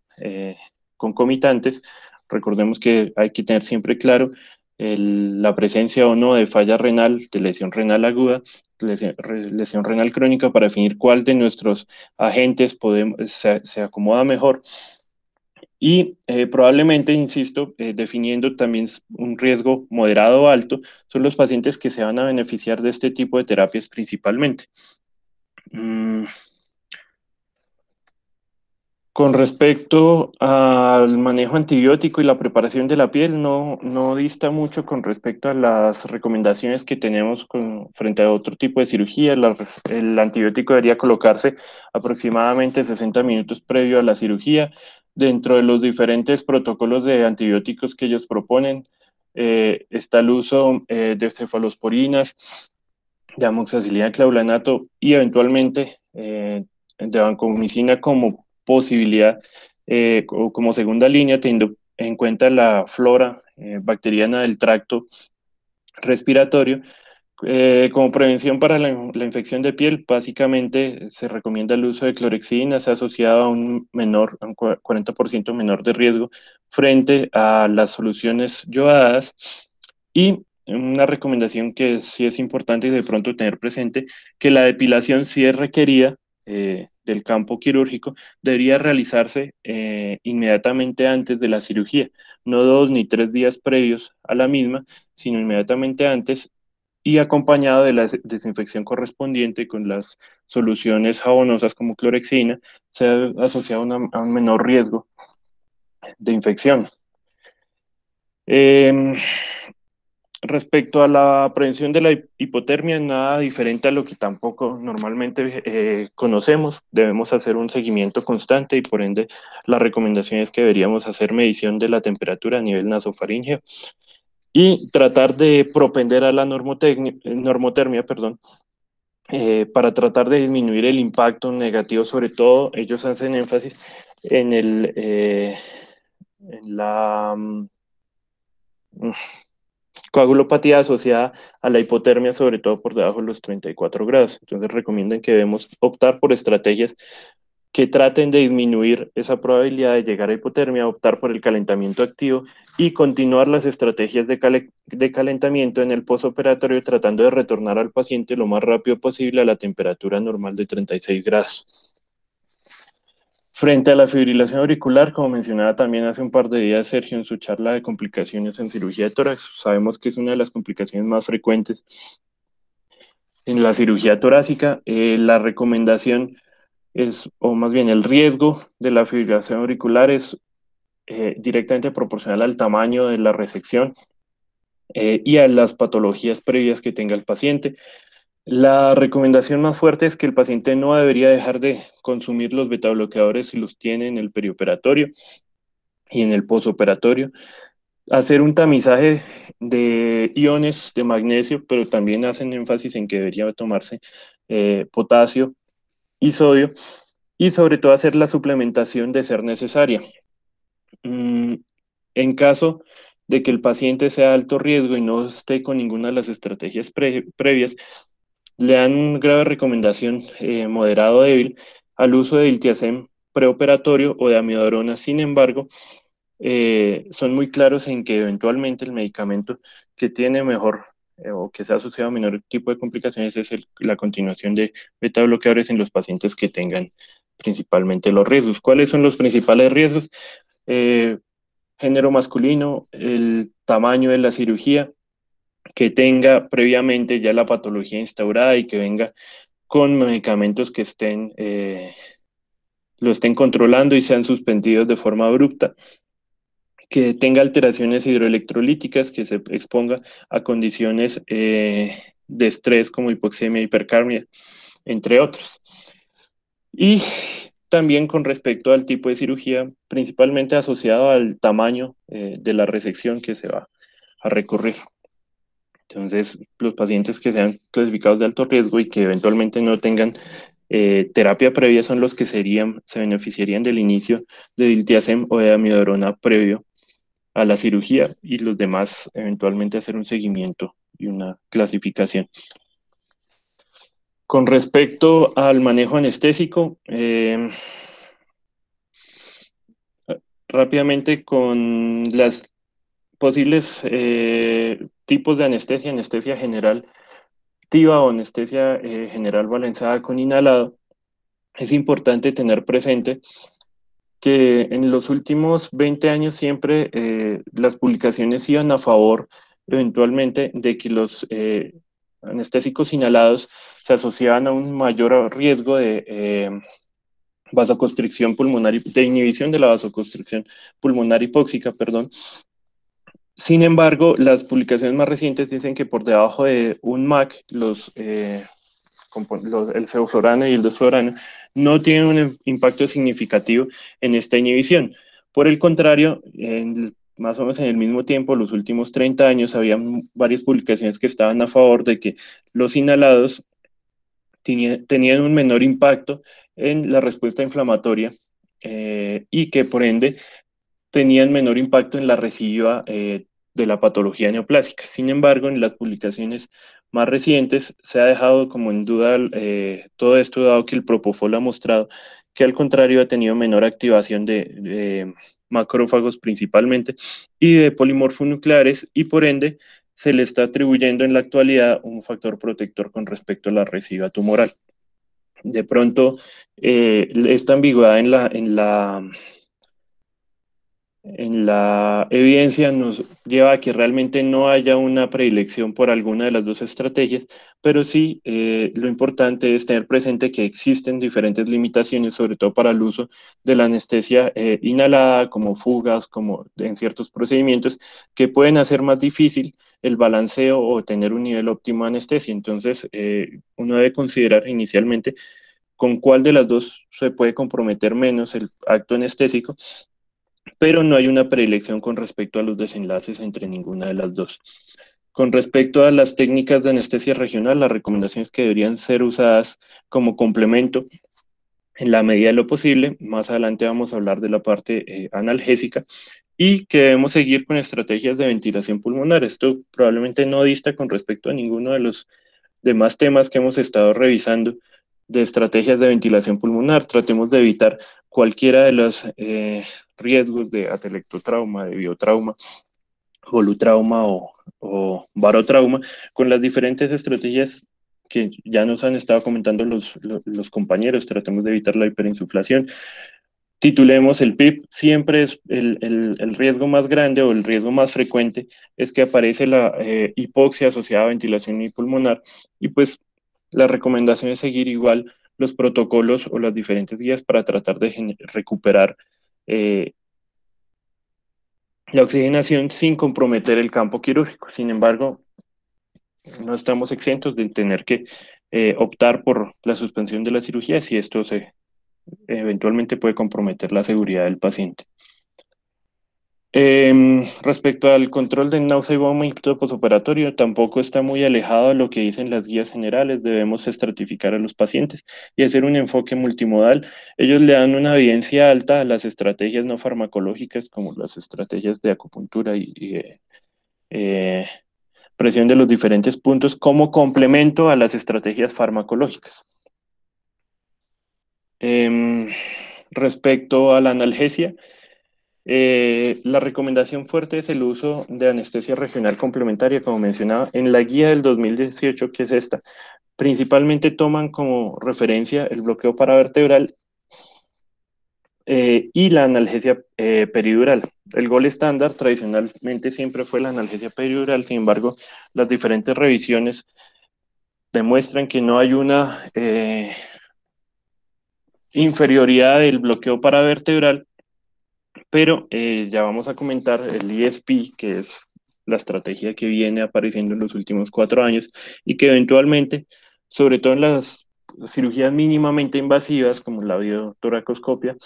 concomitantes. Recordemos que hay que tener siempre claro la presencia o no de falla renal, de lesión renal aguda, lesión renal crónica, para definir cuál de nuestros agentes se acomoda mejor y probablemente, insisto, definiendo también un riesgo moderado o alto, son los pacientes que se van a beneficiar de este tipo de terapias principalmente. Mm, Con respecto al manejo antibiótico y la preparación de la piel, no dista mucho con respecto a las recomendaciones que tenemos frente a otro tipo de cirugía. El antibiótico debería colocarse aproximadamente 60 minutos previo a la cirugía. Dentro de los diferentes protocolos de antibióticos que ellos proponen, está el uso de cefalosporinas, de amoxicilina, clavulonato y eventualmente de vancomicina como posibilidad o como segunda línea, teniendo en cuenta la flora bacteriana del tracto respiratorio. Como prevención para la infección de piel, básicamente se recomienda el uso de clorexidina, se ha asociado a un 40% menor de riesgo frente a las soluciones yodadas. Y una recomendación que sí es importante de pronto tener presente, que la depilación, si es requerida del campo quirúrgico, debería realizarse inmediatamente antes de la cirugía, no 2 ni 3 días previos a la misma, sino inmediatamente antes y acompañado de la desinfección correspondiente con las soluciones jabonosas como clorexidina, se ha asociado a un menor riesgo de infección. Eh, Respecto a la prevención de la hipotermia, nada diferente a lo que tampoco normalmente conocemos. Debemos hacer un seguimiento constante y por ende la recomendación es que deberíamos hacer medición de la temperatura a nivel nasofaríngeo y tratar de propender a la normotermia, perdón, para tratar de disminuir el impacto negativo. Sobre todo ellos hacen énfasis en en la coagulopatía asociada a la hipotermia, sobre todo por debajo de los 34 grados. Entonces recomiendan que debemos optar por estrategias que traten de disminuir esa probabilidad de llegar a hipotermia, optar por el calentamiento activo y continuar las estrategias de calentamiento en el postoperatorio, tratando de retornar al paciente lo más rápido posible a la temperatura normal de 36 grados. Frente a la fibrilación auricular, como mencionaba también hace un par de días Sergio en su charla de complicaciones en cirugía de tórax, sabemos que es una de las complicaciones más frecuentes en la cirugía torácica. La recomendación es, o más bien el riesgo de la fibrilación auricular es directamente proporcional al tamaño de la resección y a las patologías previas que tenga el paciente. La recomendación más fuerte es que el paciente no debería dejar de consumir los betabloqueadores si los tiene en el perioperatorio y en el posoperatorio. Hacer un tamizaje de iones de magnesio, pero también hacen énfasis en que debería tomarse potasio y sodio, y sobre todo hacer la suplementación de ser necesaria. Mm, en caso de que el paciente sea de alto riesgo y no esté con ninguna de las estrategias previas, le dan una grave recomendación moderado débil al uso de diltiazem preoperatorio o de amiodarona. Sin embargo, son muy claros en que eventualmente el medicamento que tiene mejor o que se ha asociado a menor tipo de complicaciones es la continuación de beta bloqueadores en los pacientes que tengan principalmente los riesgos. ¿Cuáles son los principales riesgos? Eh, Género masculino, el tamaño de la cirugía, que tenga previamente ya la patología instaurada y que venga con medicamentos que lo estén controlando y sean suspendidos de forma abrupta, que tenga alteraciones hidroelectrolíticas, que se exponga a condiciones de estrés como hipoxemia, hipercarbia, entre otros. Y también con respecto al tipo de cirugía, principalmente asociado al tamaño de la resección que se va a recurrir. Entonces, los pacientes que sean clasificados de alto riesgo y que eventualmente no tengan terapia previa son los que se beneficiarían del inicio de diltiazem o de amiodarona previo a la cirugía y los demás eventualmente hacer un seguimiento y una clasificación. Con respecto al manejo anestésico, rápidamente con las posibles tipos de anestesia, anestesia general activa o anestesia general balanceada con inhalado, es importante tener presente que en los últimos 20 años siempre las publicaciones iban a favor eventualmente de que los anestésicos inhalados se asociaban a un mayor riesgo de vasoconstricción pulmonar, de inhibición de la vasoconstricción pulmonar hipóxica, perdón. Sin embargo, las publicaciones más recientes dicen que por debajo de un MAC, el sevoflurano y el desflurano no tienen un impacto significativo en esta inhibición. Por el contrario, más o menos en el mismo tiempo, los últimos 30 años, había varias publicaciones que estaban a favor de que los inhalados tenían un menor impacto en la respuesta inflamatoria y que por ende tenían menor impacto en la recidiva de la patología neoplásica. Sin embargo, en las publicaciones más recientes se ha dejado como en duda todo esto, dado que el propofol ha mostrado que al contrario ha tenido menor activación de macrófagos principalmente y de polimorfonucleares y por ende se le está atribuyendo en la actualidad un factor protector con respecto a la recidiva tumoral. De pronto, esta ambigüedad en la evidencia nos lleva a que realmente no haya una predilección por alguna de las dos estrategias, pero sí lo importante es tener presente que existen diferentes limitaciones, sobre todo para el uso de la anestesia inhalada, como fugas, como en ciertos procedimientos, que pueden hacer más difícil el balanceo o tener un nivel óptimo de anestesia. Entonces, uno debe considerar inicialmente con cuál de las dos se puede comprometer menos el acto anestésico, pero no hay una predilección con respecto a los desenlaces entre ninguna de las dos. Con respecto a las técnicas de anestesia regional, las recomendaciones que deberían ser usadas como complemento en la medida de lo posible. Más adelante vamos a hablar de la parte analgésica y que debemos seguir con estrategias de ventilación pulmonar. Esto probablemente no dista con respecto a ninguno de los demás temas que hemos estado revisando de estrategias de ventilación pulmonar. Tratemos de evitar cualquiera de los riesgos de atelectotrauma, de biotrauma, volutrauma o barotrauma, con las diferentes estrategias que ya nos han estado comentando los compañeros. Tratemos de evitar la hiperinsuflación. Titulemos el PIP, siempre es el riesgo más grande o el riesgo más frecuente es que aparece la hipoxia asociada a ventilación pulmonar y pues la recomendación es seguir igual los protocolos o las diferentes guías para tratar de recuperar eh, la oxigenación sin comprometer el campo quirúrgico. Sin embargo, no estamos exentos de tener que optar por la suspensión de la cirugía si esto se eventualmente puede comprometer la seguridad del paciente. Respecto al control de náusea y vómito posoperatorio, tampoco está muy alejado de lo que dicen las guías generales. Debemos estratificar a los pacientes y hacer un enfoque multimodal. Ellos le dan una evidencia alta a las estrategias no farmacológicas, como las estrategias de acupuntura eh, presión de los diferentes puntos, como complemento a las estrategias farmacológicas. Em, Respecto a la analgesia, la recomendación fuerte es el uso de anestesia regional complementaria, como mencionaba, en la guía del 2018, que es esta. Principalmente toman como referencia el bloqueo paravertebral y la analgesia peridural. El gol estándar tradicionalmente siempre fue la analgesia peridural, sin embargo, las diferentes revisiones demuestran que no hay una inferioridad del bloqueo paravertebral pero ya vamos a comentar el ESP, que es la estrategia que viene apareciendo en los últimos 4 años y que eventualmente, sobre todo en las cirugías mínimamente invasivas como la biotoracoscopia,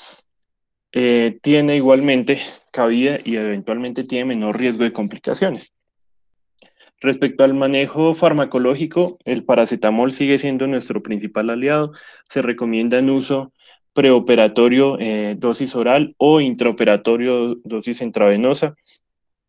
tiene igualmente cabida y eventualmente tiene menor riesgo de complicaciones. Respecto al manejo farmacológico, el paracetamol sigue siendo nuestro principal aliado. Se recomienda en uso preoperatorio, dosis oral, o intraoperatorio, dosis intravenosa,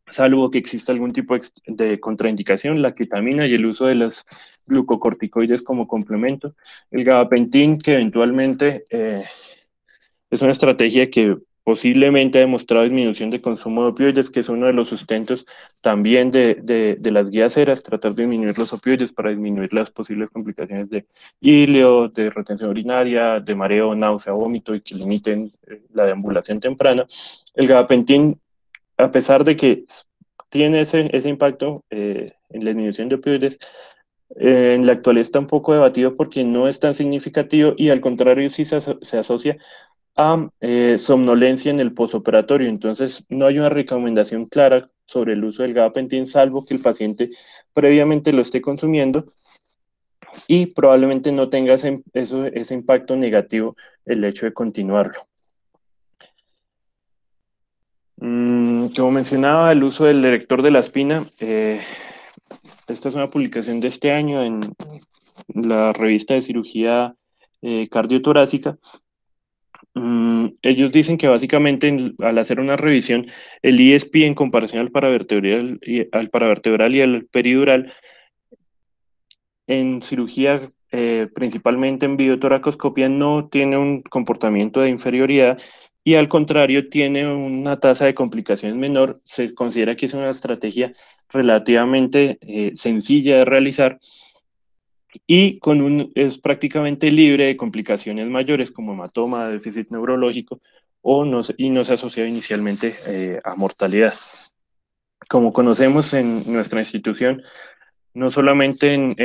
salvo que exista algún tipo de contraindicación, la ketamina y el uso de los glucocorticoides como complemento. El gabapentin, que eventualmente es una estrategia que posiblemente ha demostrado disminución de consumo de opioides, que es uno de los sustentos también de las guías ERAS, tratar de disminuir los opioides para disminuir las posibles complicaciones de ilio, de retención urinaria, de mareo, náusea, vómito, y que limiten la deambulación temprana. El gabapentin, a pesar de que tiene ese impacto en la disminución de opioides, en la actualidad está un poco debatido porque no es tan significativo y al contrario sí se asocia a somnolencia en el posoperatorio. Entonces, no hay una recomendación clara sobre el uso del gabapentin, salvo que el paciente previamente lo esté consumiendo y probablemente no tenga ese impacto negativo el hecho de continuarlo. Como mencionaba, el uso del erector de la espina. Esta es una publicación de este año en la revista de cirugía cardiotorácica. Ellos dicen que básicamente al hacer una revisión, el ESP en comparación al paravertebral y al peridural, en cirugía, principalmente en biotoracoscopia, no tiene un comportamiento de inferioridad y al contrario tiene una tasa de complicaciones menor. Se considera que es una estrategia relativamente sencilla de realizar y es prácticamente libre de complicaciones mayores como hematoma, déficit neurológico y no se asocia inicialmente a mortalidad. Como conocemos en nuestra institución, no solamente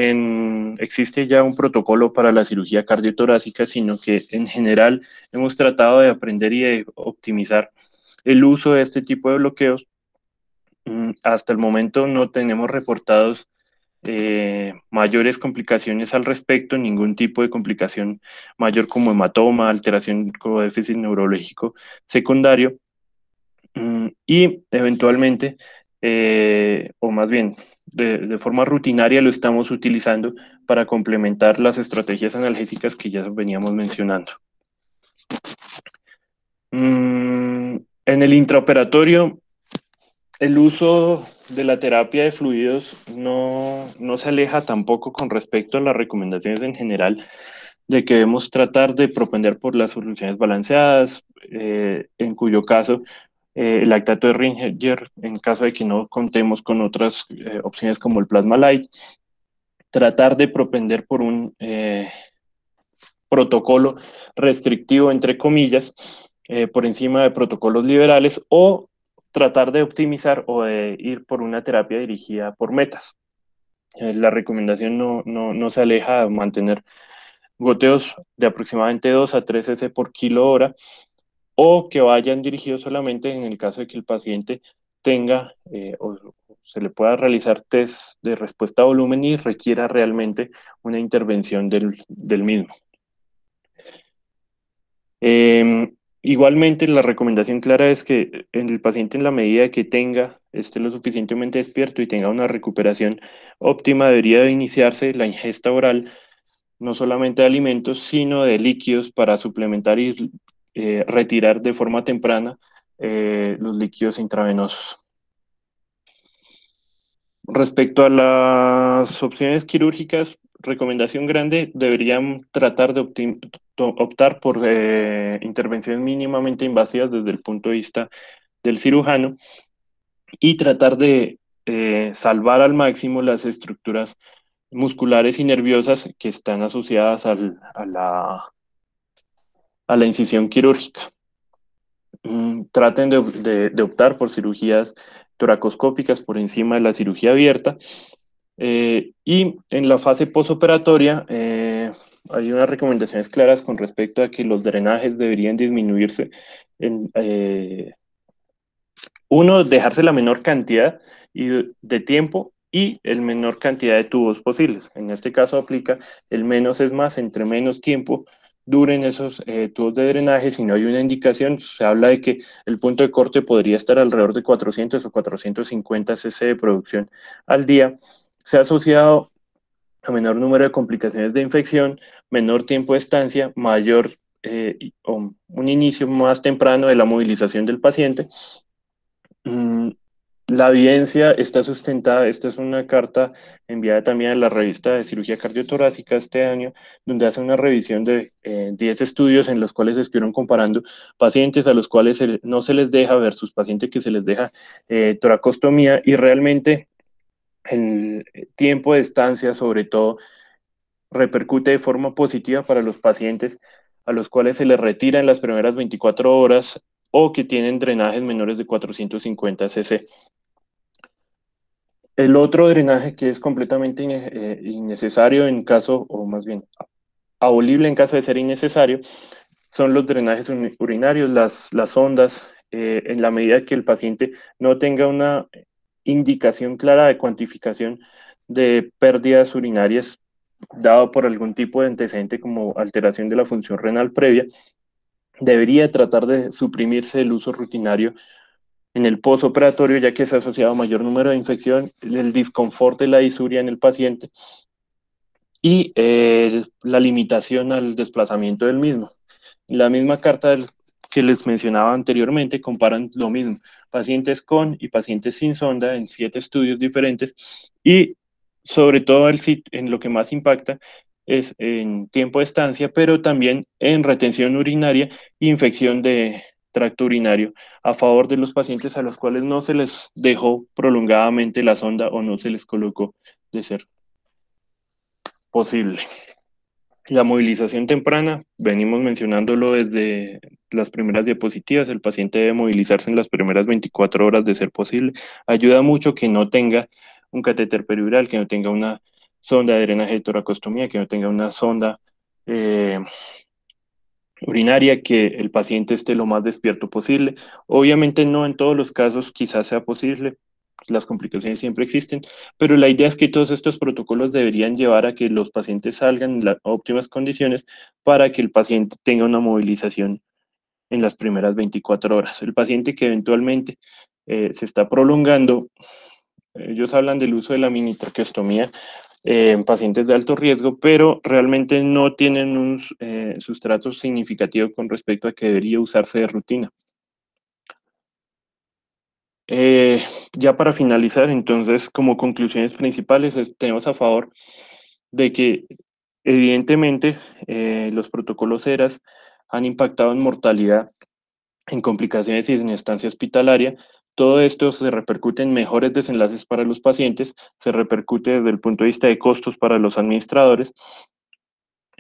existe ya un protocolo para la cirugía cardiotorácica, sino que en general hemos tratado de aprender y de optimizar el uso de este tipo de bloqueos. Hasta el momento no tenemos reportados mayores complicaciones al respecto, ningún tipo de complicación mayor como hematoma, alteración como déficit neurológico secundario, y eventualmente, o más bien, de forma rutinaria lo estamos utilizando para complementar las estrategias analgésicas que ya veníamos mencionando. En el intraoperatorio, el uso de la terapia de fluidos no se aleja tampoco con respecto a las recomendaciones en general de que debemos tratar de propender por las soluciones balanceadas, en cuyo caso el lactato de Ringer, en caso de que no contemos con otras opciones como el plasma light, tratar de propender por un protocolo restrictivo, entre comillas, por encima de protocolos liberales, o tratar de optimizar o de ir por una terapia dirigida por metas. La recomendación no se aleja de mantener goteos de aproximadamente 2 a 3 cc por kilo hora, o que vayan dirigidos solamente en el caso de que el paciente tenga o se le pueda realizar test de respuesta a volumen y requiera realmente una intervención del mismo. Igualmente, la recomendación clara es que en el paciente, en la medida que esté lo suficientemente despierto y tenga una recuperación óptima, debería de iniciarse la ingesta oral, no solamente de alimentos, sino de líquidos para suplementar y retirar de forma temprana los líquidos intravenosos. Respecto a las opciones quirúrgicas, recomendación grande, deberían tratar de optar por intervenciones mínimamente invasivas desde el punto de vista del cirujano y tratar de salvar al máximo las estructuras musculares y nerviosas que están asociadas a la incisión quirúrgica. Traten de optar por cirugías toracoscópicas por encima de la cirugía abierta. Y en la fase posoperatoria hay unas recomendaciones claras con respecto a que los drenajes deberían disminuirse Uno, dejarse la menor cantidad de tiempo y el menor cantidad de tubos posibles. En este caso aplica el menos es más, entre menos tiempo duren esos tubos de drenaje. Si no hay una indicación, se habla de que el punto de corte podría estar alrededor de 400 o 450 cc de producción al día. Se ha asociado a menor número de complicaciones de infección, menor tiempo de estancia, mayor o un inicio más temprano de la movilización del paciente. Mm, La evidencia está sustentada. Esta es una carta enviada también a la revista de cirugía cardiotorácica este año, donde hace una revisión de 10 estudios en los cuales estuvieron comparando pacientes a los cuales no se les deja versus pacientes que se les deja toracostomía, y realmente el tiempo de estancia, sobre todo, repercute de forma positiva para los pacientes a los cuales se les retira en las primeras 24 horas o que tienen drenajes menores de 450 cc. El otro drenaje que es completamente innecesario en caso, o más bien abolible en caso de ser innecesario, son los drenajes urinarios, las sondas, en la medida que el paciente no tenga una indicación clara de cuantificación de pérdidas urinarias dado por algún tipo de antecedente como alteración de la función renal previa, debería tratar de suprimirse el uso rutinario en el postoperatorio, ya que se ha asociado a mayor número de infección, el disconfort de la disuria en el paciente y la limitación al desplazamiento del mismo. En la misma carta que les mencionaba anteriormente, comparan lo mismo, pacientes con y pacientes sin sonda en 7 estudios diferentes, y sobre todo en lo que más impacta es en tiempo de estancia, pero también en retención urinaria e infección de tracto urinario, a favor de los pacientes a los cuales no se les dejó prolongadamente la sonda o no se les colocó de ser posible. La movilización temprana, venimos mencionándolo desde las primeras diapositivas, el paciente debe movilizarse en las primeras 24 horas de ser posible. Ayuda mucho que no tenga un catéter peridural, que no tenga una sonda de drenaje de toracostomía, que no tenga una sonda eh, urinaria, que el paciente esté lo más despierto posible. Obviamente no en todos los casos quizás sea posible, las complicaciones siempre existen, pero la idea es que todos estos protocolos deberían llevar a que los pacientes salgan en las óptimas condiciones para que el paciente tenga una movilización en las primeras 24 horas. El paciente que eventualmente se está prolongando, ellos hablan del uso de la mini traqueostomía en pacientes de alto riesgo, pero realmente no tienen un sustrato significativo con respecto a que debería usarse de rutina. Eh, ya para finalizar, entonces, como conclusiones principales, tenemos a favor de que evidentemente los protocolos ERAS han impactado en mortalidad, en complicaciones y en estancia hospitalaria. Todo esto se repercute en mejores desenlaces para los pacientes, se repercute desde el punto de vista de costos para los administradores.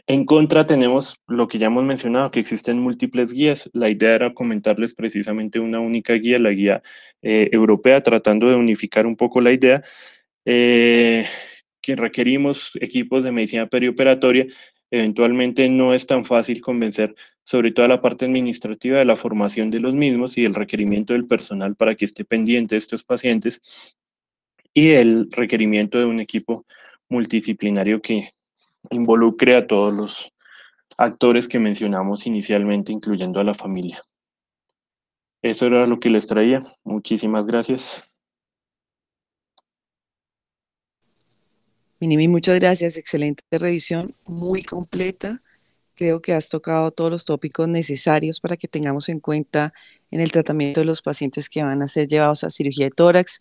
En contra tenemos lo que ya hemos mencionado, que existen múltiples guías. La idea era comentarles precisamente una única guía, la guía europea, tratando de unificar un poco la idea, eh, que requerimos equipos de medicina perioperatoria. Eventualmente no es tan fácil convencer, sobre todo la parte administrativa de la formación de los mismos y el requerimiento del personal para que esté pendiente de estos pacientes, y el requerimiento de un equipo multidisciplinario que involucre a todos los actores que mencionamos inicialmente, incluyendo a la familia. Eso era lo que les traía. Muchísimas gracias. Minimi, muchas gracias. Excelente revisión, muy completa. Creo que has tocado todos los tópicos necesarios para que tengamos en cuenta en el tratamiento de los pacientes que van a ser llevados a cirugía de tórax.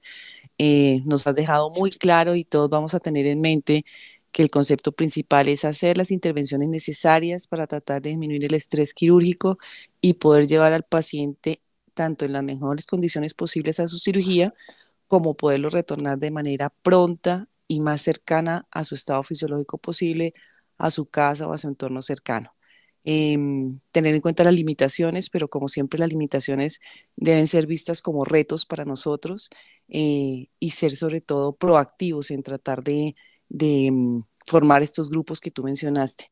Nos has dejado muy claro y todos vamos a tener en mente que el concepto principal es hacer las intervenciones necesarias para tratar de disminuir el estrés quirúrgico y poder llevar al paciente tanto en las mejores condiciones posibles a su cirugía, como poderlo retornar de manera pronta y más cercana a su estado fisiológico posible, a su casa o a su entorno cercano. Tener en cuenta las limitaciones, pero como siempre las limitaciones deben ser vistas como retos para nosotros, y ser sobre todo proactivos en tratar de formar estos grupos que tú mencionaste.